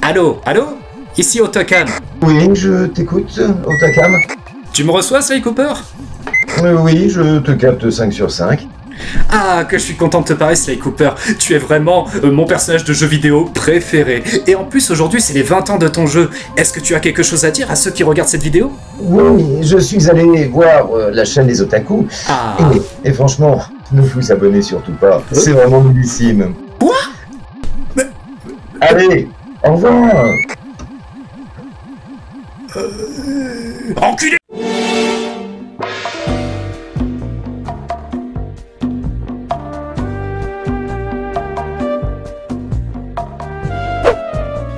Allô, allô? Ici Otokam. Oui, je t'écoute, Otakam. Tu me reçois, Sly Cooper? Oui, je te capte 5 sur 5. Ah, que je suis content de te parler, Sly Cooper. Tu es vraiment mon personnage de jeu vidéo préféré. Et en plus, aujourd'hui, c'est les 20 ans de ton jeu. Est-ce que tu as quelque chose à dire à ceux qui regardent cette vidéo? Oui, je suis allé voir la chaîne des Otaku. Ah. Et franchement, ne vous abonnez surtout pas. C'est vraiment nullissime. Quoi? Allez, au revoir. Enculé!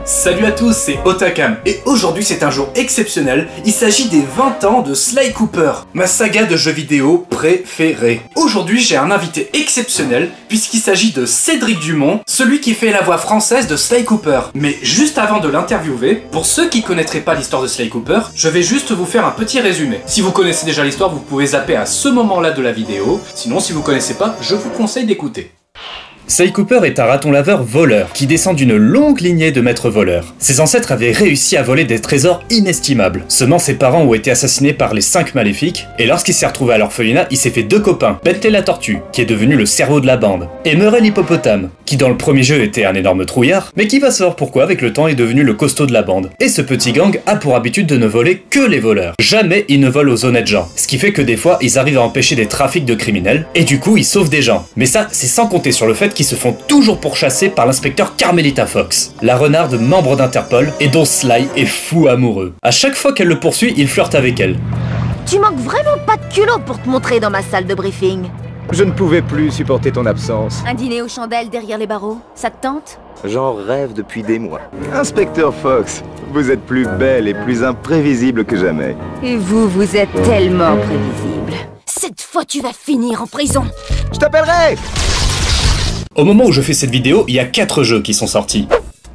Salut à tous, c'est Otakam, et aujourd'hui c'est un jour exceptionnel, il s'agit des 20 ans de Sly Cooper, ma saga de jeux vidéo préférée. Aujourd'hui j'ai un invité exceptionnel, puisqu'il s'agit de Cédric Dumont, celui qui fait la voix française de Sly Cooper. Mais juste avant de l'interviewer, pour ceux qui connaîtraient pas l'histoire de Sly Cooper, je vais juste vous faire un petit résumé. Si vous connaissez déjà l'histoire, vous pouvez zapper à ce moment-là de la vidéo, sinon si vous connaissez pas, je vous conseille d'écouter. Sly Cooper est un raton laveur voleur qui descend d'une longue lignée de maîtres voleurs. Ses ancêtres avaient réussi à voler des trésors inestimables. Seulement ses parents ont été assassinés par les 5 maléfiques, et lorsqu'il s'est retrouvé à l'orphelinat, il s'est fait 2 copains, Bentley la tortue, qui est devenu le cerveau de la bande, et Murray l'hippopotame, qui dans le premier jeu était un énorme trouillard, mais qui va savoir pourquoi avec le temps est devenu le costaud de la bande. Et ce petit gang a pour habitude de ne voler que les voleurs. Jamais ils ne volent aux honnêtes gens, ce qui fait que des fois ils arrivent à empêcher des trafics de criminels, et du coup ils sauvent des gens. Mais ça, c'est sans compter sur le fait qu'ils se font toujours pourchasser par l'inspecteur Carmelita Fox, la renarde membre d'Interpol et dont Sly est fou amoureux. À chaque fois qu'elle le poursuit, il flirte avec elle. Tu manques vraiment pas de culot pour te montrer dans ma salle de briefing. Je ne pouvais plus supporter ton absence. Un dîner aux chandelles derrière les barreaux, ça te tente? J'en rêve depuis des mois. Inspecteur Fox, vous êtes plus belle et plus imprévisible que jamais. Et vous êtes tellement prévisible. Cette fois, tu vas finir en prison. Je t'appellerai! Au moment où je fais cette vidéo, il y a 4 jeux qui sont sortis.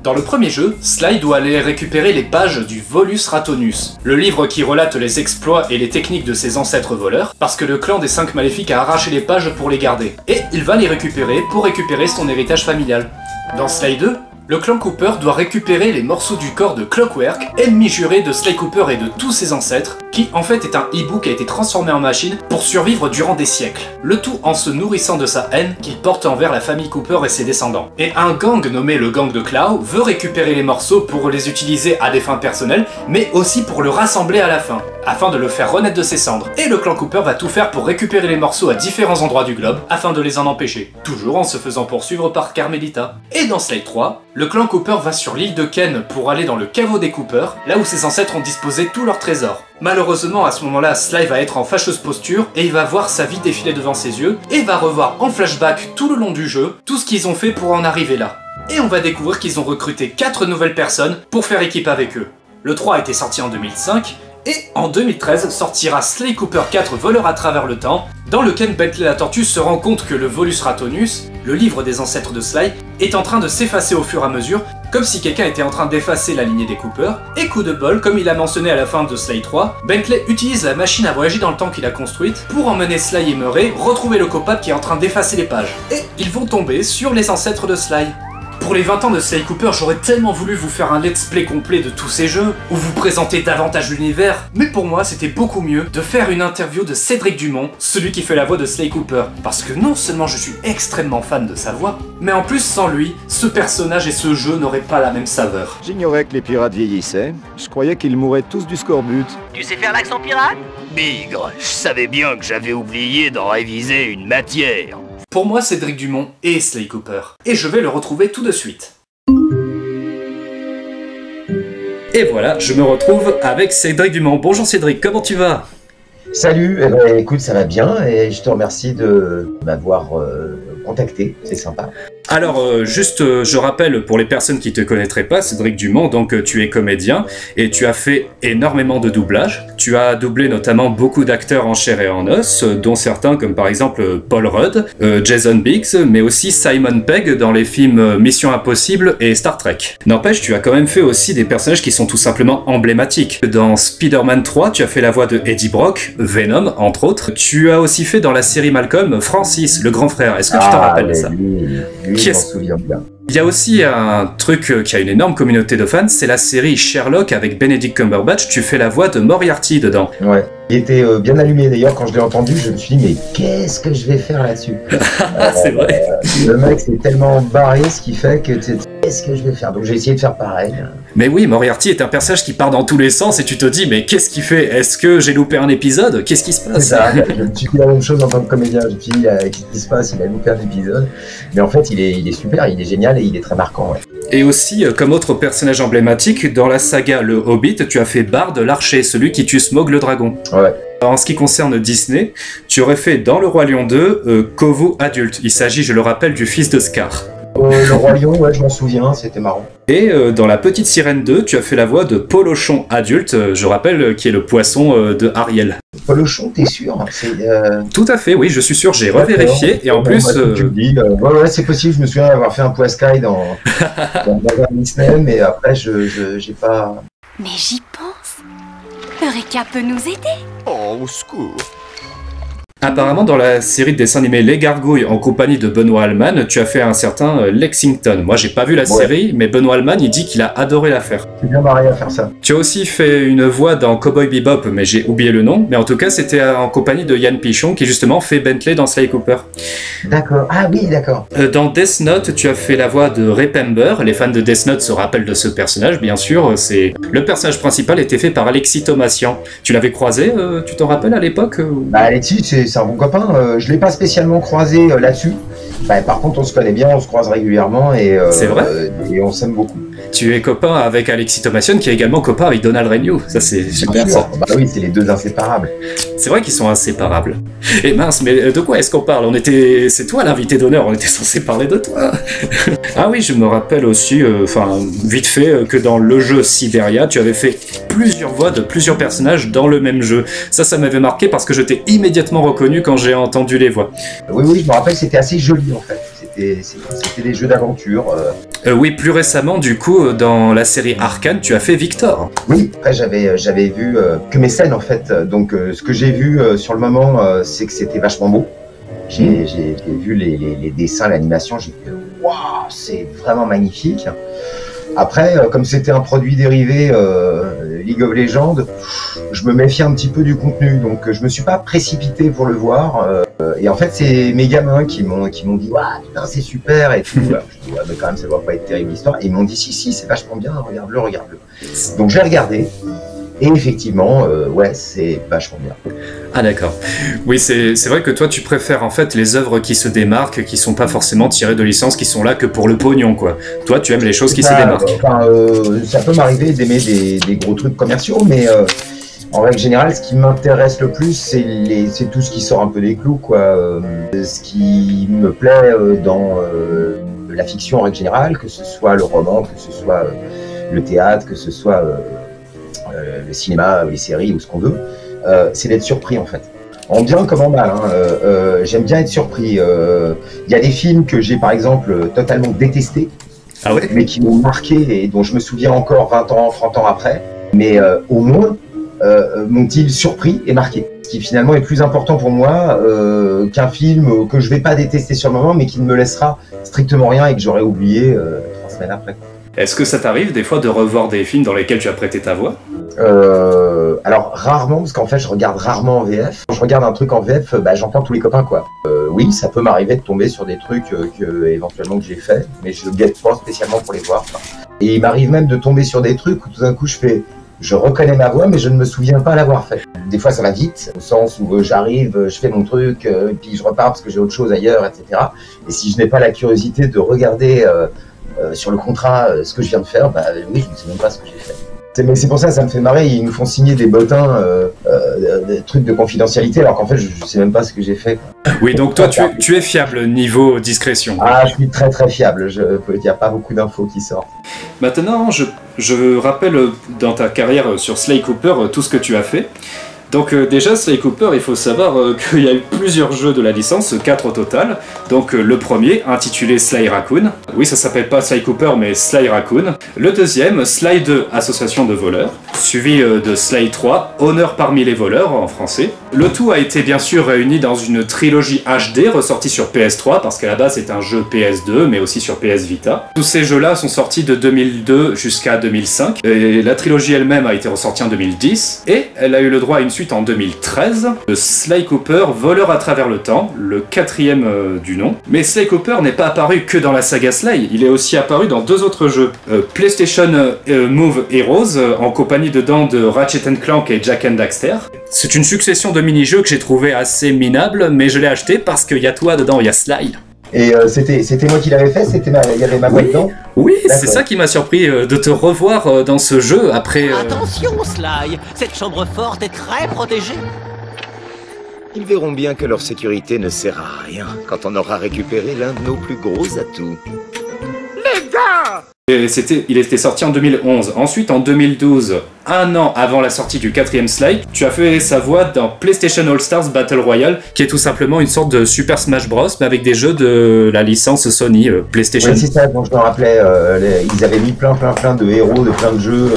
Dans le premier jeu, Sly doit aller récupérer les pages du Volus Ratonus, le livre qui relate les exploits et les techniques de ses ancêtres voleurs, parce que le clan des 5 maléfiques a arraché les pages pour les garder. Et il va les récupérer pour récupérer son héritage familial. Dans Sly 2, le clan Cooper doit récupérer les morceaux du corps de Clockwerk, ennemi juré de Sly Cooper et de tous ses ancêtres, qui en fait est un hibou qui a été transformé en machine pour survivre durant des siècles. Le tout en se nourrissant de sa haine qu'il porte envers la famille Cooper et ses descendants. Et un gang nommé le gang de Clow veut récupérer les morceaux pour les utiliser à des fins personnelles, mais aussi pour le rassembler à la fin, afin de le faire renaître de ses cendres. Et le clan Cooper va tout faire pour récupérer les morceaux à différents endroits du globe, afin de les en empêcher, toujours en se faisant poursuivre par Carmelita. Et dans Sly 3, le clan Cooper va sur l'île de Ken pour aller dans le caveau des Cooper, là où ses ancêtres ont disposé tous leurs trésors. Malheureusement, à ce moment-là, Sly va être en fâcheuse posture et il va voir sa vie défiler devant ses yeux et va revoir en flashback tout le long du jeu tout ce qu'ils ont fait pour en arriver là. Et on va découvrir qu'ils ont recruté 4 nouvelles personnes pour faire équipe avec eux. Le 3 a été sorti en 2005, et en 2013 sortira Sly Cooper 4 Voleur à travers le temps, dans lequel Bentley la tortue se rend compte que le Volus Ratonus, le livre des ancêtres de Sly, est en train de s'effacer au fur et à mesure, comme si quelqu'un était en train d'effacer la lignée des Cooper, et coup de bol, comme il a mentionné à la fin de Sly 3, Bentley utilise la machine à voyager dans le temps qu'il a construite pour emmener Sly et Murray retrouver le coupable qui est en train d'effacer les pages. Et ils vont tomber sur les ancêtres de Sly. Pour les 20 ans de Sly Cooper, j'aurais tellement voulu vous faire un let's play complet de tous ces jeux, ou vous présenter davantage l'univers, mais pour moi c'était beaucoup mieux de faire une interview de Cédric Dumont, celui qui fait la voix de Sly Cooper, parce que non seulement je suis extrêmement fan de sa voix, mais en plus sans lui, ce personnage et ce jeu n'auraient pas la même saveur. J'ignorais que les pirates vieillissaient. Je croyais qu'ils mouraient tous du scorbut. Tu sais faire l'accent pirate? Bigre, je savais bien que j'avais oublié d'en réviser une matière. Pour moi, Cédric Dumont est Sly Cooper, et je vais le retrouver tout de suite. Et voilà, je me retrouve avec Cédric Dumont. Bonjour Cédric, comment tu vas? Salut, eh ben, écoute, ça va bien et je te remercie de m'avoir contacté, c'est sympa. Alors, je rappelle pour les personnes qui te connaîtraient pas, Cédric Dumont, donc tu es comédien et tu as fait énormément de doublages. Tu as doublé notamment beaucoup d'acteurs en chair et en os, dont certains comme par exemple Paul Rudd, Jason Biggs, mais aussi Simon Pegg dans les films Mission Impossible et Star Trek. N'empêche, tu as quand même fait aussi des personnages qui sont tout simplement emblématiques. Dans Spider-Man 3, tu as fait la voix de Eddie Brock, Venom entre autres. Tu as aussi fait dans la série Malcolm Francis, le grand frère. Est-ce que tu t'en rappelles de ça? Oui, je m'en souviens bien. Il y a aussi un truc qui a une énorme communauté de fans, c'est la série Sherlock avec Benedict Cumberbatch. Tu fais la voix de Moriarty dedans. Ouais. Il était bien allumé d'ailleurs quand je l'ai entendu, je me suis dit mais qu'est-ce que je vais faire là-dessus. C'est vrai. Le mec c'est tellement barré ce qui fait que qu'est-ce que je vais faire. Donc j'ai essayé de faire pareil. Mais oui, Moriarty est un personnage qui part dans tous les sens et tu te dis mais qu'est-ce qu'il fait? Est-ce que j'ai loupé un épisode? Qu'est-ce qui se passe? C'est ça, je me suis dit la même chose en tant que comédien. Je me suis dit qu'est-ce qui se passe? Il a loupé un épisode. Mais en fait il est super, il est génial et il est très marquant. Ouais. Et aussi, comme autre personnage emblématique, dans la saga Le Hobbit, tu as fait Bard l'archer, celui qui tue Smaug le dragon. Ouais. En ce qui concerne Disney, tu aurais fait dans Le Roi Lion 2, Kovu adulte. Il s'agit, je le rappelle, du fils de Scar. Le Roi Lion, ouais, je m'en souviens, c'était marrant. Et dans La Petite Sirène 2, tu as fait la voix de Polochon adulte, je rappelle, qui est le poisson de Ariel. Polochon, t'es sûr? Tout à fait, oui, je suis sûr, j'ai revérifié, et en plus... Tu me dis, ouais, c'est possible, je me souviens d'avoir fait un Poiscaille dans un Disney, mais après, j'ai pas... Mais j'y pense. Eureka peut nous aider. Oh, au secours. Apparemment, dans la série de dessins animés Les Gargouilles, en compagnie de Benoît Alman, tu as fait un certain Lexington. Moi, j'ai pas vu la série, mais Benoît Alman, il dit qu'il a adoré la faire. C'est bien marré à faire ça. Tu as aussi fait une voix dans Cowboy Bebop, mais j'ai oublié le nom. Mais en tout cas, c'était en compagnie de Yann Pichon, qui justement fait Bentley dans Sly Cooper. D'accord. Ah oui, d'accord. Dans Death Note, tu as fait la voix de Repember. Les fans de Death Note se rappellent de ce personnage, bien sûr. C'est le personnage principal était fait par Alexis Thomasian. Tu l'avais croisé, tu t'en rappelles à l'époque? Bah Alexis, c'est un bon copain. Je l'ai pas spécialement croisé là-dessus. Bah, par contre, on se connaît bien, on se croise régulièrement et c'est vrai et on s'aime beaucoup. Tu es copain avec Alexis Thomasian, qui est également copain avec Donald Renew. Ça, c'est super, ça. Bah oui, c'est les deux inséparables. C'est vrai qu'ils sont inséparables. Et mince, mais de quoi est-ce qu'on parle? C'est toi l'invité d'honneur, on était censé parler de toi. Ah oui, je me rappelle aussi, vite fait, que dans le jeu Siberia, tu avais fait plusieurs voix de plusieurs personnages dans le même jeu. Ça m'avait marqué parce que je t'ai immédiatement reconnu quand j'ai entendu les voix. Oui, je me rappelle, c'était assez joli en fait. C'était des jeux d'aventure. Oui, plus récemment, du coup, dans la série Arcane, tu as fait Victor. Oui, après j'avais vu que mes scènes en fait. Donc ce que j'ai vu sur le moment, c'est que c'était vachement beau. J'ai vu les dessins, l'animation, j'ai fait waouh, c'est vraiment magnifique. Après, comme c'était un produit dérivé League of Legends, je me méfie un petit peu du contenu, donc je me suis pas précipité pour le voir. Et en fait, c'est mes gamins qui m'ont dit waouh, putain, c'est super et tout. Alors, je dis, ouais, mais quand même, ça doit pas être terrible l'histoire. Et ils m'ont dit si, c'est vachement bien, regarde-le. Donc j'ai regardé. Et effectivement, ouais, c'est vachement bien. Ah d'accord. Oui, c'est vrai que toi, tu préfères en fait les œuvres qui se démarquent, qui sont pas forcément tirées de licences, qui sont là que pour le pognon, quoi. Toi, tu aimes les choses qui se démarquent. Ça peut m'arriver d'aimer des gros trucs commerciaux, mais en règle générale, ce qui m'intéresse le plus, c'est tout ce qui sort un peu des clous, quoi. Ce qui me plaît dans la fiction en règle générale, que ce soit le roman, que ce soit le théâtre, que ce soit le cinéma, les séries ou ce qu'on veut, c'est d'être surpris en fait. En bien comme en mal, hein. J'aime bien être surpris. Il y a des films que j'ai par exemple totalement détestés, ah ouais, mais qui m'ont marqué et dont je me souviens encore 20 ans, 30 ans après, mais au moins m'ont-ils surpris et marqué. Ce qui finalement est plus important pour moi qu'un film que je vais pas détester sur le moment, mais qui ne me laissera strictement rien et que j'aurais oublié 3 semaines après. Est-ce que ça t'arrive des fois de revoir des films dans lesquels tu as prêté ta voix? Alors rarement, parce qu'en fait je regarde rarement en VF. Quand je regarde un truc en VF, j'entends tous les copains quoi. Oui, ça peut m'arriver de tomber sur des trucs éventuellement que j'ai fait, mais je guette pas spécialement pour les voir. Quoi. Et il m'arrive même de tomber sur des trucs où tout d'un coup je reconnais ma voix, mais je ne me souviens pas l'avoir fait. Des fois ça va vite, au sens où j'arrive, je fais mon truc, et puis je repars parce que j'ai autre chose ailleurs, etc. Et si je n'ai pas la curiosité de regarder sur le contrat ce que je viens de faire, oui, je ne sais même pas ce que j'ai fait. Mais c'est pour ça, ça me fait marrer, ils nous font signer des bottins, des trucs de confidentialité, alors qu'en fait, je sais même pas ce que j'ai fait. Quoi. Oui, donc toi, tu es fiable niveau discrétion. Ah, je suis très très fiable, il n'y a pas beaucoup d'infos qui sortent. Maintenant, je rappelle dans ta carrière sur Sly Cooper tout ce que tu as fait. Donc déjà, Sly Cooper, il faut savoir qu'il y a eu plusieurs jeux de la licence, 4 au total. Donc le premier, intitulé Sly Raccoon. Oui, ça s'appelle pas Sly Cooper, mais Sly Raccoon. Le deuxième, Sly 2, Association de voleurs. Suivi de Sly 3, Honneur parmi les voleurs, en français. Le tout a été bien sûr réuni dans une trilogie HD, ressortie sur PS3, parce qu'à la base c'est un jeu PS2, mais aussi sur PS Vita. Tous ces jeux-là sont sortis de 2002 jusqu'à 2005. Et la trilogie elle-même a été ressortie en 2010. Et elle a eu le droit à une suite en 2013, de Sly Cooper, Voleur à travers le temps, le quatrième du nom. Mais Sly Cooper n'est pas apparu que dans la saga Sly, il est aussi apparu dans 2 autres jeux. PlayStation Move Heroes, en compagnie dedans de Ratchet & Clank et Jak and Daxter. C'est une succession de mini-jeux que j'ai trouvé assez minable, mais je l'ai acheté parce qu'il y a toi dedans, il y a Sly. Et c'était moi qui l'avais fait, il y avait ma voix dedans. Oui, c'est ça qui m'a surpris de te revoir dans ce jeu après... Attention, Sly, cette chambre forte est très protégée. Ils verront bien que leur sécurité ne sert à rien quand on aura récupéré l'un de nos plus gros atouts. Et il était sorti en 2011. Ensuite, en 2012, un an avant la sortie du 4e Sly, tu as fait sa voix dans PlayStation All Stars Battle Royale, qui est tout simplement une sorte de Super Smash Bros, mais avec des jeux de la licence Sony PlayStation. Oui, c'est ça, donc je me rappelais, ils avaient mis plein de héros de plein de jeux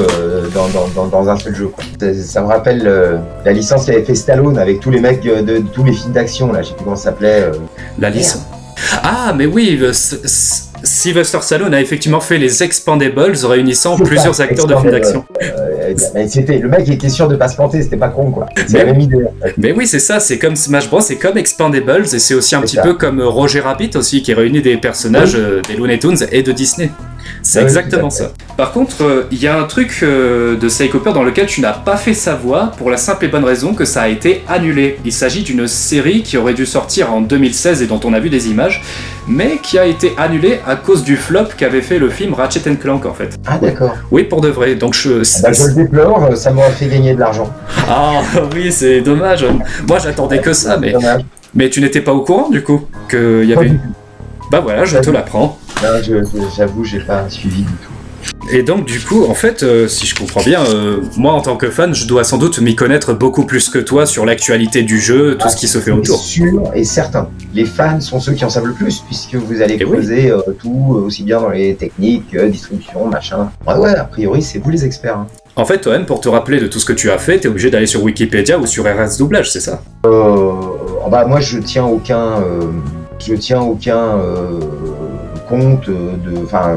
dans un seul jeu, quoi. Ça me rappelle la licence qu'avait fait Stallone avec tous les mecs de tous les films d'action, là, je sais plus comment ça s'appelait. La licence. Ah, mais oui, Sylvester Stallone a effectivement fait les Expendables, réunissant plusieurs acteurs de films d'action. Le mec était sûr de pas se planter, c'était pas con, quoi. C'est la même idée. Mais oui, c'est ça, c'est comme Smash Bros, c'est comme Expendables, et c'est aussi un petit peu comme Roger Rabbit aussi, qui réunit des personnages des Looney Tunes et de Disney. C'est exactement ça. Par contre, il y a un truc de Sly Cooper dans lequel tu n'as pas fait sa voix pour la simple et bonne raison que ça a été annulé. Il s'agit d'une série qui aurait dû sortir en 2016 et dont on a vu des images, mais qui a été annulée à cause du flop qu'avait fait le film Ratchet & Clank en fait. Ah d'accord. Oui, pour de vrai. Donc je le déplore, ça m'aurait fait gagner de l'argent. Ah oui, c'est dommage. Moi j'attendais que ça, mais tu n'étais pas au courant du coup qu'il y avait... Bah voilà, je te l'apprends. Non, j'avoue, j'ai pas suivi du tout. Et donc du coup, en fait, si je comprends bien, moi en tant que fan, je dois sans doute m'y connaître beaucoup plus que toi sur l'actualité du jeu, tout ce qui se fait autour. Sûr et certain. Les fans sont ceux qui en savent le plus, puisque vous allez creuser tout, aussi bien dans les techniques, distribution, machin. Ouais, a priori, c'est vous les experts. Hein. En fait, toi-même, pour te rappeler de tout ce que tu as fait, t'es obligé d'aller sur Wikipédia ou sur RS Doublage, c'est ça? Bah moi, je tiens aucun compte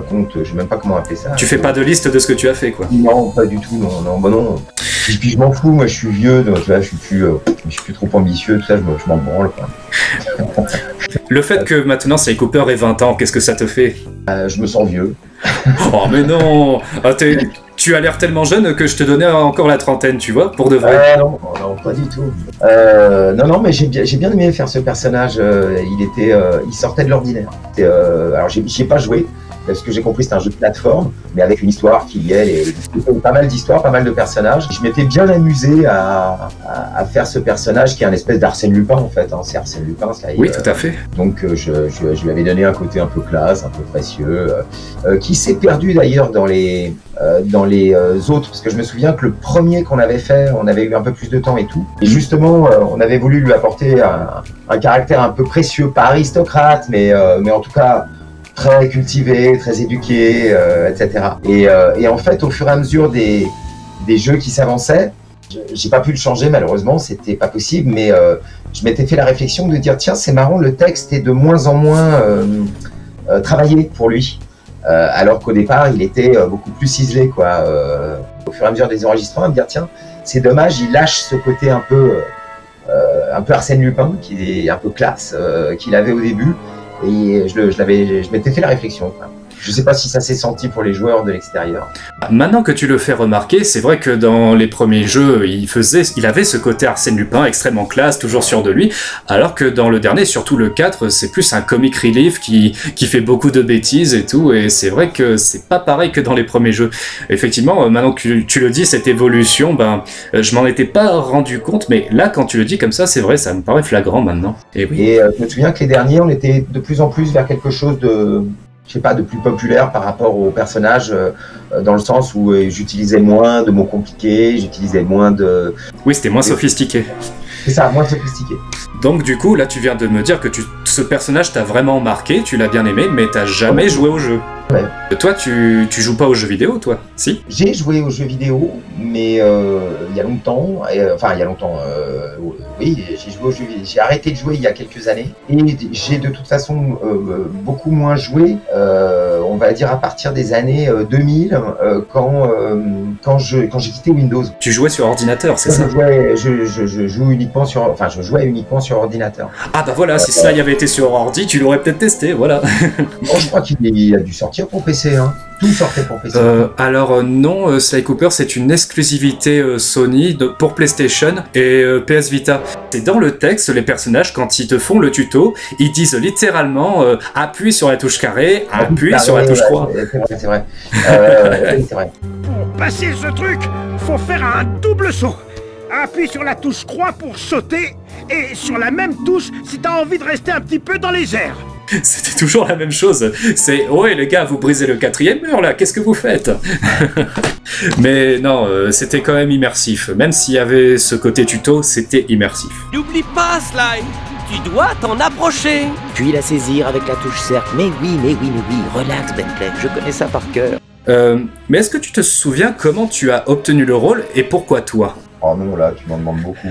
compte, je sais même pas comment appeler ça. Tu fais pas de liste de ce que tu as fait, quoi? Non, pas du tout, non. Puis je m'en fous, moi je suis vieux, donc là je suis plus trop ambitieux, tout ça, je m'en branle, quoi. Le fait que maintenant Sly Cooper ait 20 ans, qu'est-ce que ça te fait? Je me sens vieux. Oh mais non, tu as l'air tellement jeune que je te donnais encore la trentaine, tu vois, pour de vrai. Non, pas du tout. Non, mais j'ai bien aimé faire ce personnage. Il sortait de l'ordinaire. Alors j'y ai pas joué. Parce que j'ai compris, c'est un jeu de plateforme, mais avec une histoire qui y est, pas mal d'histoires, pas mal de personnages. Je m'étais bien amusé à faire ce personnage qui est un espèce d'Arsène Lupin en fait. Hein. C'est Arsène Lupin, ça. Oui, tout à fait. Donc je lui avais donné un côté un peu classe, un peu précieux, qui s'est perdu d'ailleurs dans les autres, parce que je me souviens que le premier qu'on avait fait, on avait eu un peu plus de temps et tout. Et justement, on avait voulu lui apporter un caractère un peu précieux, pas aristocrate, mais en tout cas très cultivé, très éduqué, etc. Et en fait, au fur et à mesure des jeux qui s'avançaient, j'ai pas pu le changer malheureusement, c'était pas possible, mais je m'étais fait la réflexion de dire tiens, c'est marrant, le texte est de moins en moins travaillé pour lui, alors qu'au départ il était beaucoup plus ciselé, quoi. Au fur et à mesure des enregistrements, à me dire tiens, c'est dommage, il lâche ce côté un peu Arsène Lupin, qui est un peu classe, qu'il avait au début. Et je m'étais fait la réflexion, quoi. Je sais pas si ça s'est senti pour les joueurs de l'extérieur. Maintenant que tu le fais remarquer, c'est vrai que dans les premiers jeux, il avait ce côté Arsène Lupin extrêmement classe, toujours sûr de lui, alors que dans le dernier, surtout le 4, c'est plus un comic relief qui fait beaucoup de bêtises et tout, et c'est vrai que c'est pas pareil que dans les premiers jeux. Effectivement, maintenant que tu le dis, cette évolution, je m'en étais pas rendu compte, mais là, quand tu le dis comme ça, c'est vrai, ça me paraît flagrant maintenant. Et oui. Et je me souviens que les derniers, on était de plus en plus vers quelque chose je sais pas, de plus populaire par rapport aux personnages, dans le sens où j'utilisais moins de mots compliqués, j'utilisais moins de... Oui, c'était moins sophistiqué. C'est ça, moins sophistiqué. Donc du coup, là tu viens de me dire que ce personnage t'a vraiment marqué, tu l'as bien aimé, mais t'as jamais joué au jeu. Ouais. Toi, tu joues pas aux jeux vidéo, toi? Si? J'ai joué aux jeux vidéo, mais il y a longtemps, enfin il y a longtemps, oui, j'ai joué aux jeux vidéo. J'ai arrêté de jouer il y a quelques années, et j'ai de toute façon beaucoup moins joué, on va dire à partir des années 2000, quand j'ai quitté Windows. Tu jouais sur ordinateur, c'est ça? Je joue uniquement sur, enfin je jouais uniquement sur ordinateur. Ah bah voilà, si cela y avait été sur ordi, tu l'aurais peut-être testé, voilà. Bon, je crois qu'il a dû sortir pour PC, hein. Tout sortait pour PC. Alors non, Sly Cooper c'est une exclusivité Sony pour PlayStation et PS Vita. C'est dans le texte, les personnages quand ils te font le tuto, ils disent littéralement appuie sur la touche carré, appuie sur la touche croix. C'est vrai. C'est vrai. Pour passer ce truc, faut faire un double saut. Appuie sur la touche croix pour sauter et sur la même touche si t'as envie de rester un petit peu dans les airs. C'était toujours la même chose. C'est « Ouais les gars, vous brisez le 4e mur là, qu'est-ce que vous faites ?» Mais non, c'était quand même immersif. Même s'il y avait ce côté tuto, c'était immersif. N'oublie pas, Sly. Tu dois t'en approcher. Puis la saisir avec la touche cercle. Mais oui, relax Bentley, je connais ça par cœur. Mais est-ce que tu te souviens comment tu as obtenu le rôle et pourquoi toi? Oh non, là, tu m'en demandes beaucoup.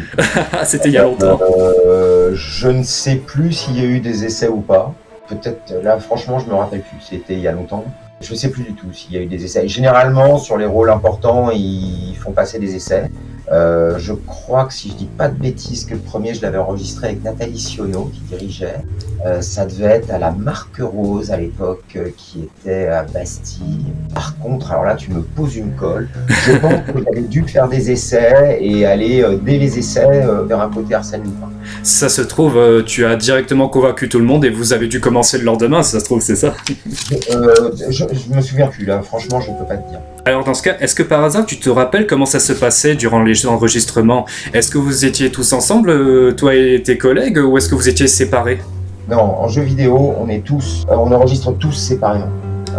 C'était il y a longtemps. Je ne sais plus s'il y a eu des essais ou pas. Peut-être, là, franchement, je me rappelle plus. C'était il y a longtemps. Je ne sais plus du tout s'il y a eu des essais. Généralement, sur les rôles importants, ils font passer des essais. Je crois que si je dis pas de bêtises, que le premier, je l'avais enregistré avec Nathalie Sionneau, qui dirigeait. Ça devait être à la Marque Rose, à l'époque, qui était à Bastille. Par contre, alors là, tu me poses une colle. Je pense que j'avais dû faire des essais et aller, dès les essais, vers un côté Arsène Lupin. Ça se trouve, tu as directement convaincu tout le monde et vous avez dû commencer le lendemain, ça se trouve, c'est ça? Je me souviens plus, là. Franchement, je peux pas te dire. Alors dans ce cas, est-ce que par hasard tu te rappelles comment ça se passait durant les enregistrements? Est-ce que vous étiez tous ensemble, toi et tes collègues, ou est-ce que vous étiez séparés? Non, en jeu vidéo, on enregistre tous séparément.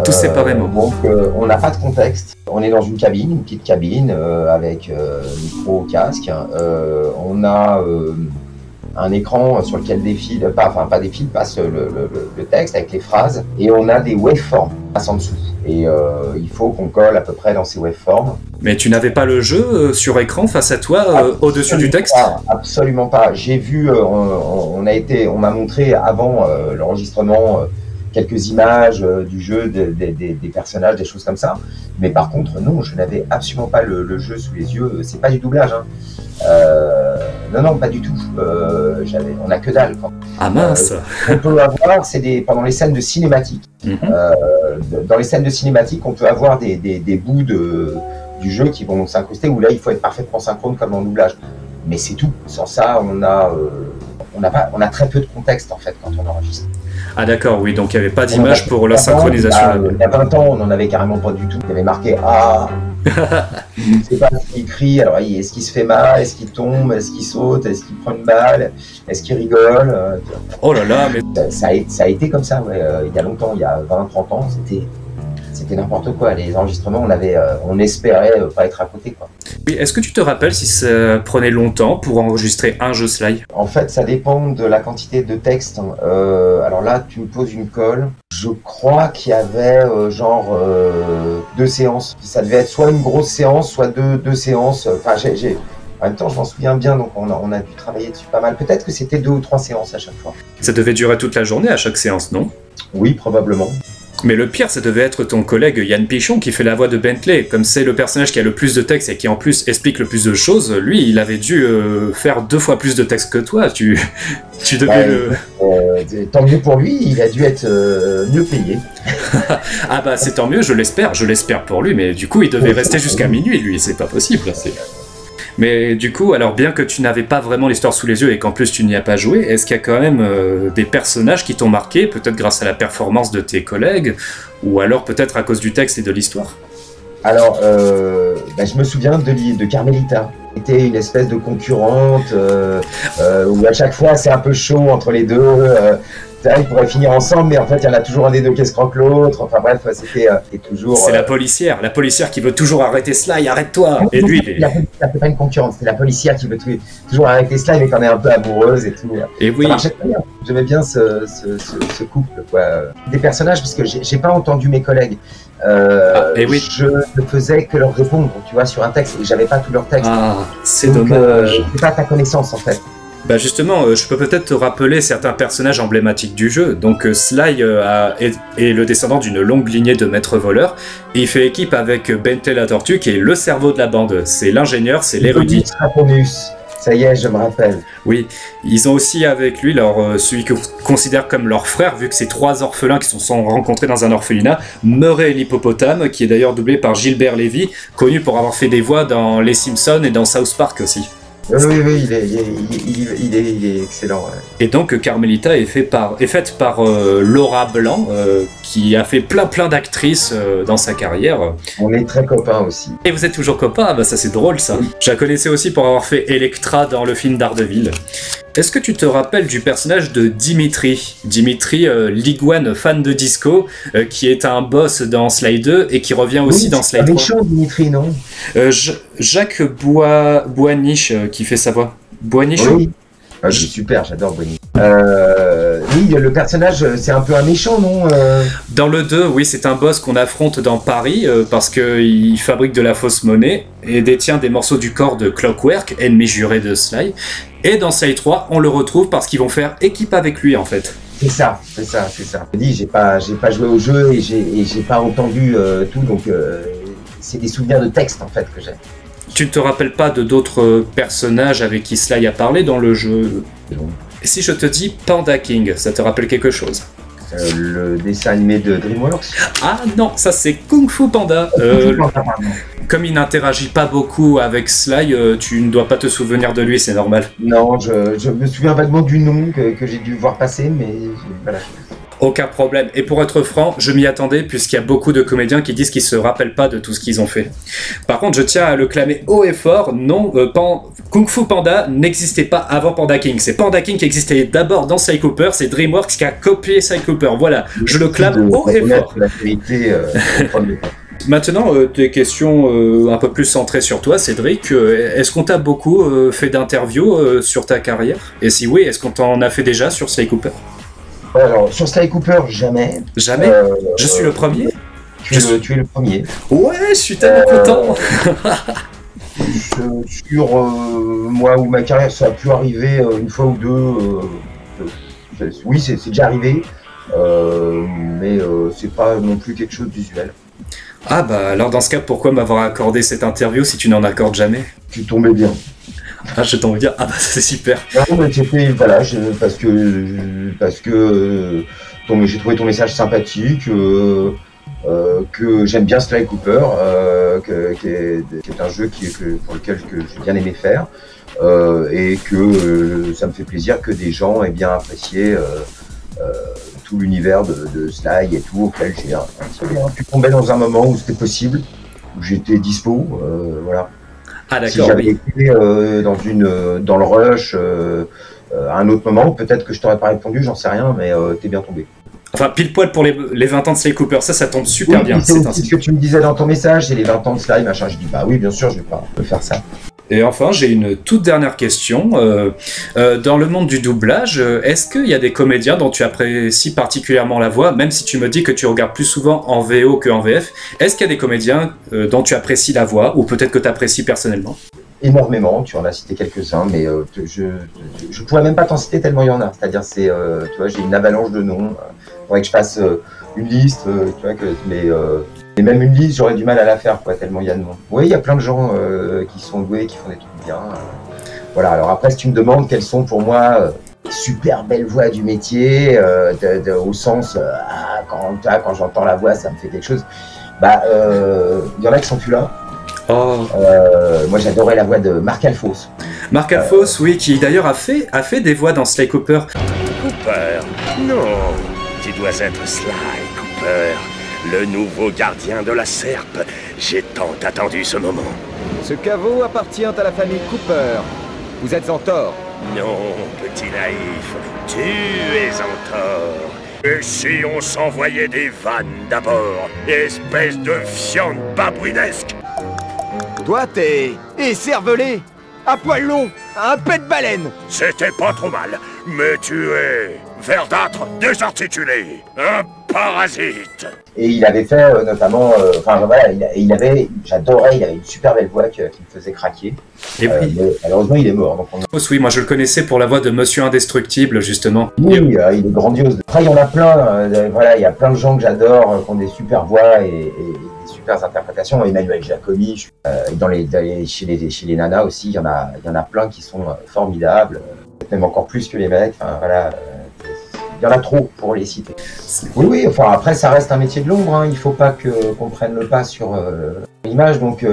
Tous séparément. Donc on n'a pas de contexte. On est dans une cabine, une petite cabine avec micro, casque. On a un écran sur lequel passe le texte avec les phrases, et on a des waveforms en dessous. Et il faut qu'on colle à peu près dans ces waveforms. Mais tu n'avais pas le jeu sur écran face à toi, au-dessus du texte? Absolument pas. J'ai vu, on m'a montré avant l'enregistrement quelques images du jeu, des personnages, des choses comme ça. Mais par contre, non, je n'avais absolument pas le jeu sous les yeux. C'est pas du doublage, hein. Non, pas du tout. On n'a que dalle. Quoi. Ah mince. On peut avoir, pendant les scènes de cinématique. Dans les scènes de cinématique, on peut avoir des bouts du jeu qui vont s'incruster, où là, il faut être parfaitement synchrone comme en doublage. Mais c'est tout. Sans ça, on a très peu de contexte en fait quand on enregistre. Ah d'accord, oui, donc il n'y avait pas d'image pour la synchronisation. Il y a 20 ans, on n'en avait carrément pas du tout. Il y avait marqué « Ah ». Je ne sais pas ce qu'il crie, alors est-ce qu'il se fait mal, est-ce qu'il tombe, est-ce qu'il saute, est-ce qu'il prend une balle, est-ce qu'il rigole. Oh là là, mais... Ça a été comme ça, ouais. Il y a longtemps, il y a 20-30 ans, c'était n'importe quoi. Les enregistrements, on espérait pas être à côté, quoi. Oui, est-ce que tu te rappelles si ça prenait longtemps pour enregistrer un jeu Sly? En fait, ça dépend de la quantité de texte. Alors là, tu me poses une colle. Je crois qu'il y avait 2 séances. Ça devait être soit une grosse séance, soit deux séances. Enfin, en même temps, je m'en souviens bien, donc on a dû travailler dessus pas mal. Peut-être que c'était 2 ou 3 séances à chaque fois. Ça devait durer toute la journée à chaque séance, non? Oui, probablement. Mais le pire, ça devait être ton collègue Yann Pichon qui fait la voix de Bentley. Comme c'est le personnage qui a le plus de texte et qui en plus explique le plus de choses, lui, il avait dû faire 2 fois plus de texte que toi. Tu devais tant mieux pour lui, il a dû être mieux payé. Ah bah c'est tant mieux, je l'espère pour lui, mais du coup il devait rester jusqu'à minuit, lui, c'est pas possible. Mais du coup, alors bien que tu n'avais pas vraiment l'histoire sous les yeux et qu'en plus tu n'y as pas joué, est-ce qu'il y a quand même des personnages qui t'ont marqué, peut-être grâce à la performance de tes collègues, ou alors peut-être à cause du texte et de l'histoire? Alors, je me souviens de Carmelita. C'était une espèce de concurrente où à chaque fois c'est un peu chaud entre les deux. C'est vrai qu'ils pourraient finir ensemble, mais en fait, il y en a toujours un des deux qui se croque l'autre. Enfin bref, c'était toujours... C'est la policière qui veut toujours arrêter Sly, arrête-toi. Et lui, il est... C'est pas une concurrence, c'est la policière qui veut toujours arrêter Sly, mais qu'on est un peu amoureuse et tout. Et oui. Ça marchait très bien. J'aimais bien ce couple, quoi. Des personnages, parce que j'ai pas entendu mes collègues. et oui. Je ne faisais que leur répondre, tu vois, sur un texte, et j'avais pas tout leur texte. Ah, c'est dommage. C'est pas ta connaissance, en fait. Bah justement, je peux peut-être te rappeler certains personnages emblématiques du jeu. Donc Sly est le descendant d'une longue lignée de maîtres voleurs. Et il fait équipe avec Bentley la Tortue, qui est le cerveau de la bande. C'est l'ingénieur, c'est l'érudit. Ça y est, je me rappelle. Oui, ils ont aussi avec lui celui qu'ils considèrent comme leur frère, vu que c'est 3 orphelins qui se sont rencontrés dans un orphelinat, Murray l'hippopotame, qui est d'ailleurs doublé par Gilbert Lévy, connu pour avoir fait des voix dans Les Simpsons et dans South Park aussi. Oui, il est excellent. Ouais. Et donc Carmelita est faite par Laura Blanc, qui a fait plein d'actrices dans sa carrière. On est très copains aussi. Et vous êtes toujours copains? Ah bah ça c'est drôle ça. Oui. Je la connaissais aussi pour avoir fait Electra dans le film Daredevil. Est-ce que tu te rappelles du personnage de Dimitri? Dimitri, l'iguane fan de disco, qui est un boss dans Sly 2 et qui revient aussi dans Sly 3. C'est méchant Dimitri, non? Jacques Boiniche qui fait sa voix. Boiniche? Oui. Ah, c'est super, j'adore Boiniche. Oui, le personnage, c'est un peu un méchant, non? Dans le 2, oui, c'est un boss qu'on affronte dans Paris parce qu'il fabrique de la fausse monnaie et détient des morceaux du corps de Clockwerk, ennemi juré de Sly. Et dans Sly 3, on le retrouve parce qu'ils vont faire équipe avec lui en fait. C'est ça. Je dis, j'ai pas joué au jeu et j'ai pas entendu tout, donc c'est des souvenirs de texte en fait que j'ai. Tu ne te rappelles pas de d'autres personnages avec qui Sly a parlé dans le jeu? Non. Et si je te dis Panda King, ça te rappelle quelque chose? Le dessin animé de DreamWorks? Ah non, ça c'est Kung Fu Panda. Comme il n'interagit pas beaucoup avec Sly, tu ne dois pas te souvenir de lui, c'est normal. Non, je me souviens vaguement du nom que j'ai dû voir passer, mais voilà. Aucun problème. Et pour être franc, je m'y attendais puisqu'il y a beaucoup de comédiens qui disent qu'ils se rappellent pas de tout ce qu'ils ont fait. Par contre, je tiens à le clamer haut et fort, non, Kung Fu Panda n'existait pas avant Panda King. C'est Panda King qui existait d'abord dans Sly Cooper, c'est DreamWorks qui a copié Sly Cooper. Voilà, je le clame haut et fort. La vérité, Maintenant, des questions un peu plus centrées sur toi, Cédric. Est-ce qu'on t'a beaucoup fait d'interviews sur ta carrière? Et si oui, est-ce qu'on t'en a fait déjà sur Sly Cooper? Alors, sur Sly Cooper, jamais. Jamais? Je suis le premier? Tu es le premier. Ouais, je suis tellement content. Sur moi ou ma carrière, ça a pu arriver une fois ou deux. Oui, c'est déjà arrivé. Mais c'est pas non plus quelque chose d'usuel. Ah bah alors dans ce cas, pourquoi m'avoir accordé cette interview si tu n'en accordes jamais? Tu tombais bien. Ah, je t'en veux dire, ah bah c'est super. Non, mais c'était, voilà, parce que j'ai trouvé ton message sympathique, que j'aime bien Sly Cooper, qui est un jeu pour lequel j'ai bien aimé faire, et que ça me fait plaisir que des gens aient bien apprécié tout l'univers de Sly et tout, auquel j'ai pu tomber dans un moment où c'était possible, où j'étais dispo, voilà. Ah d'accord. Si j'avais été dans le rush à un autre moment, peut-être que je t'aurais pas répondu, j'en sais rien, mais t'es bien tombé. Enfin, pile poil pour les 20 ans de Sly Cooper, ça tombe super bien. C'est aussi ce que tu me disais dans ton message, c'est les 20 ans de Sly, machin. Je dis bah oui, bien sûr, je vais pas faire ça. Et enfin, j'ai une toute dernière question. Dans le monde du doublage, est-ce qu'il y a des comédiens dont tu apprécies particulièrement la voix, même si tu me dis que tu regardes plus souvent en VO qu'en VF? Est-ce qu'il y a des comédiens dont tu apprécies la voix, ou peut-être que tu apprécies personnellement? Énormément, tu en as cité quelques-uns, mais je pourrais même pas t'en citer tellement il y en a. C'est-à-dire, tu vois, j'ai une avalanche de noms. Il faudrait que je fasse une liste, tu vois, et même une liste, j'aurais du mal à la faire, quoi, tellement il y a de noms. Oui, il y a plein de gens qui sont doués, qui font des trucs bien. Voilà, alors après, si tu me demandes quelles sont pour moi les super belles voix du métier, au sens, quand j'entends la voix, ça me fait quelque chose, bah, il y en a qui sont plus là. Oh. Moi, j'adorais la voix de Mark Alphos. Mark Alphos, oui, qui d'ailleurs a fait des voix dans Sly Cooper. Cooper, non, tu dois être Sly Cooper, le nouveau gardien de la serpe. J'ai tant attendu ce moment. Ce caveau appartient à la famille Cooper. Vous êtes en tort. Non, petit naïf, tu es en tort. Et si on s'envoyait des vannes d'abord, espèce de viande babouinesque? Toi, t'es écervelé, à poil long, un pet de baleine. C'était pas trop mal, mais tu es verdâtre, désarticulé, un parasite. Et il avait fait notamment, enfin voilà, j'adorais, il avait une super belle voix qui me faisait craquer. Et oui. Mais malheureusement, il est mort. Donc Oui, moi je le connaissais pour la voix de Monsieur Indestructible, justement. oui, il est grandiose. Après, il y en a plein, voilà, il y a plein de gens que j'adore, qui ont des super voix et des super interprétations. Emmanuel Giacomi, chez les nanas aussi, il y en a plein qui sont formidables, même encore plus que les mecs. Enfin voilà. Il y en a trop pour les citer. Oui, enfin après ça reste un métier de l'ombre, hein. Il faut pas qu'on prenne le pas sur l'image. Donc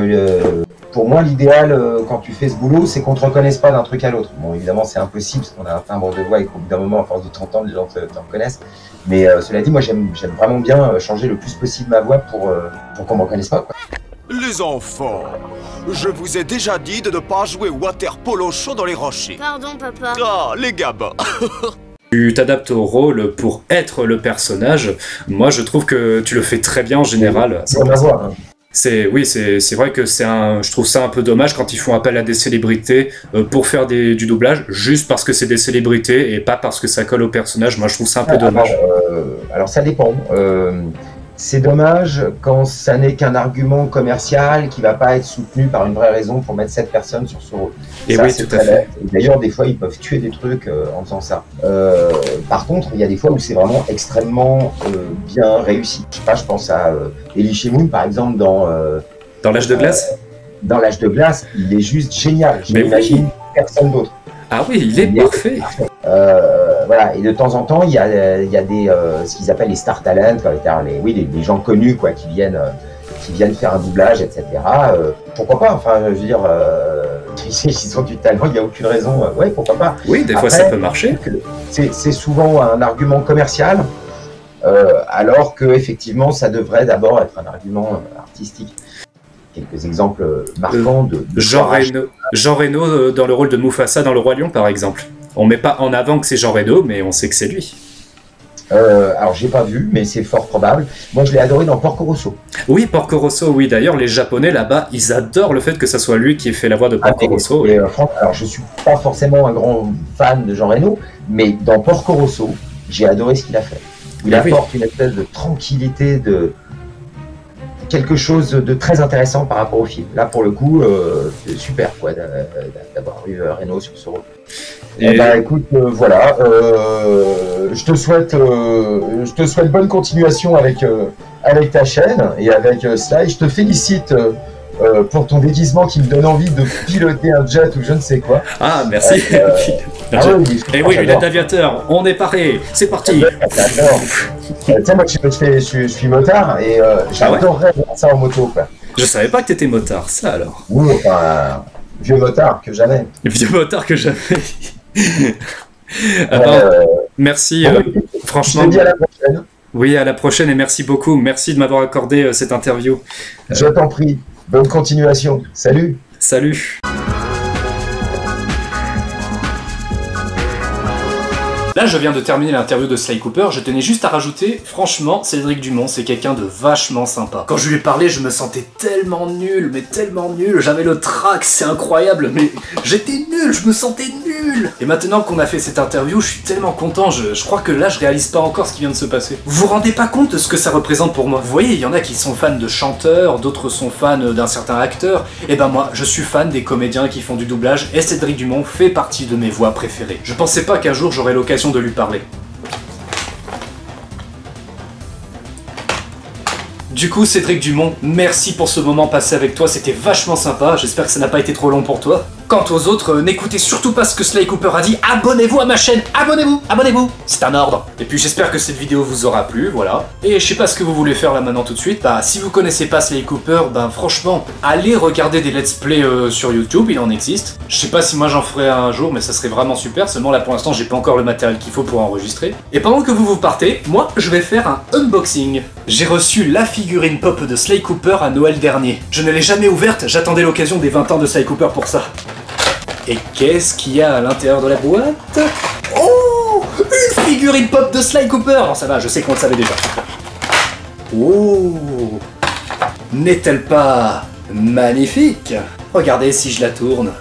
pour moi l'idéal quand tu fais ce boulot, c'est qu'on te reconnaisse pas d'un truc à l'autre. Bon évidemment c'est impossible parce qu'on a un timbre de voix et qu'au bout d'un moment, à force de 30 ans, les gens te reconnaissent. Mais cela dit, moi j'aime vraiment bien changer le plus possible ma voix pour qu'on me reconnaisse pas, quoi. Les enfants, je vous ai déjà dit de ne pas jouer water polo chaud dans les rochers. Pardon, papa. Ah, les gamins. Tu t'adaptes au rôle pour être le personnage. Moi, je trouve que tu le fais très bien en général. C'est ma voix, hein. Oui, c'est vrai que je trouve ça un peu dommage quand ils font appel à des célébrités pour faire du doublage, juste parce que c'est des célébrités et pas parce que ça colle au personnage. Moi, je trouve ça un peu dommage. Alors ça dépend. C'est dommage quand ça n'est qu'un argument commercial qui va pas être soutenu par une vraie raison pour mettre cette personne sur ce rôle. Et ça, oui, tout à fait. bête. D'ailleurs, des fois, ils peuvent tuer des trucs en faisant ça. Par contre, il y a des fois où c'est vraiment extrêmement bien réussi. Je sais pas, je pense à Elie Shemoun, par exemple, dans L'Âge de glace. Dans L'Âge de glace, il est juste génial. Je Mais n'imagine personne d'autre. Ah oui, il est parfait. Voilà, et de temps en temps, il y a des ce qu'ils appellent les star talents, les gens connus quoi, qui viennent faire un doublage, etc. Pourquoi pas? Enfin, je veux dire, ils ont du talent, il n'y a aucune raison. Ouais, pourquoi pas? Oui, des fois ça peut marcher. C'est souvent un argument commercial, alors que effectivement, ça devrait d'abord être un argument artistique. Quelques exemples marquants de Jean Reno dans le rôle de Mufasa dans Le Roi Lion, par exemple. On met pas en avant que c'est Jean Reno, mais on sait que c'est lui. Alors j'ai pas vu, mais c'est fort probable. Moi je l'ai adoré dans Porco Rosso. Oui, Porco Rosso, oui. D'ailleurs, les Japonais là-bas, ils adorent le fait que ça soit lui qui ait fait la voix de Porco Rosso. Alors je suis pas forcément un grand fan de Jean Reno, mais dans Porco Rosso, j'ai adoré ce qu'il a fait. Il apporte une espèce de tranquillité, de quelque chose de très intéressant par rapport au film. Là, pour le coup, c'est super quoi d'avoir eu Reno sur ce rôle. Écoute, voilà. Je te souhaite bonne continuation avec ta chaîne et avec Sly. Je te félicite pour ton déguisement qui me donne envie de piloter un jet ou je ne sais quoi. Ah, merci. Et oui, lunettes d'aviateur, on est paré, c'est parti. Tu sais, moi je suis motard et j'adorerais voir ça en moto, quoi. Je savais pas que t'étais motard, ça alors. Oui, enfin, vieux motard que jamais. Vieux motard que jamais. Merci, franchement. Je te dis à la prochaine. Oui, à la prochaine et merci beaucoup. Merci de m'avoir accordé cette interview. Je t'en prie. Bonne continuation. Salut. Salut. Là, je viens de terminer l'interview de Sly Cooper, je tenais juste à rajouter, franchement, Cédric Dumont, c'est quelqu'un de vachement sympa. Quand je lui ai parlé, je me sentais tellement nul, mais tellement nul, j'avais le trac, c'est incroyable, mais j'étais nul, je me sentais nul. Et maintenant qu'on a fait cette interview, je suis tellement content, je crois que là, je réalise pas encore ce qui vient de se passer. Vous vous rendez pas compte de ce que ça représente pour moi? Vous voyez, il y en a qui sont fans de chanteurs, d'autres sont fans d'un certain acteur, et ben moi, je suis fan des comédiens qui font du doublage, et Cédric Dumont fait partie de mes voix préférées. Je pensais pas qu'un jour j'aurais l'occasion de lui parler. Du coup, Cédric Dumont, merci pour ce moment passé avec toi, c'était vachement sympa, j'espère que ça n'a pas été trop long pour toi. Quant aux autres, n'écoutez surtout pas ce que Sly Cooper a dit, abonnez-vous à ma chaîne, abonnez-vous, c'est un ordre. Et puis j'espère que cette vidéo vous aura plu, voilà. Et je sais pas ce que vous voulez faire là maintenant tout de suite, bah si vous connaissez pas Sly Cooper, ben franchement, allez regarder des let's play sur YouTube, il en existe. Je sais pas si moi j'en ferai un jour, mais ça serait vraiment super, seulement là pour l'instant j'ai pas encore le matériel qu'il faut pour enregistrer. Et pendant que vous partez, moi je vais faire un unboxing. J'ai reçu la figurine pop de Sly Cooper à Noël dernier. Je ne l'ai jamais ouverte, j'attendais l'occasion des 20 ans de Sly Cooper pour ça. Et qu'est-ce qu'il y a à l'intérieur de la boîte? Oh, une figurine pop de Sly Cooper. Alors ça va, je sais qu'on le savait déjà. Oh, n'est-elle pas magnifique? Regardez si je la tourne.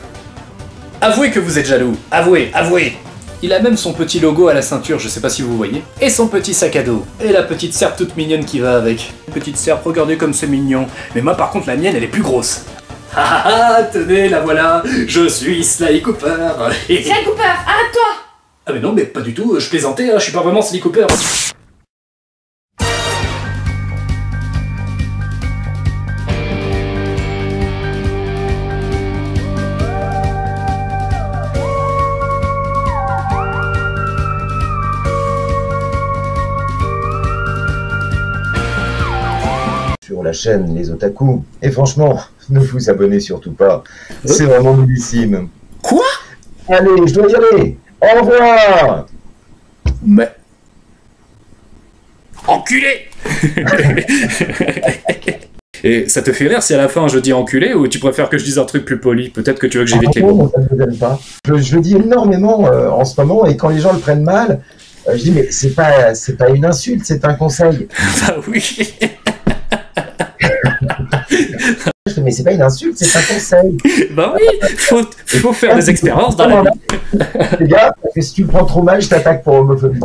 Avouez que vous êtes jaloux. Avouez, avouez. Il a même son petit logo à la ceinture, je sais pas si vous voyez. Et son petit sac à dos. Et la petite serpe toute mignonne qui va avec. Petite serpe, regardez comme c'est mignon. Mais moi par contre la mienne elle est plus grosse. Ah ah, tenez, la voilà. Je suis Sly Cooper. Sly Cooper, arrête-toi! Ah mais non, mais pas du tout, je plaisantais, hein, je suis pas vraiment Sly Cooper. Sur la chaîne Les Otaku. Et franchement, ne vous abonnez surtout pas. C'est vraiment nullissime. Quoi? Allez, je dois y aller. Au revoir. Mais... Enculé. Et ça te fait rire si à la fin je dis enculé ou tu préfères que je dise un truc plus poli? Peut-être que tu veux que j'évite les mots. Non, ça ne me donne pas. Je le dis énormément en ce moment et quand les gens le prennent mal, je dis mais c'est pas une insulte, c'est un conseil. Bah oui. Je fais, mais c'est pas une insulte, c'est un conseil. Bah oui, faut faire des expériences dans la vie. Les gars, parce que si tu le prends trop mal, je t'attaque pour homophobie.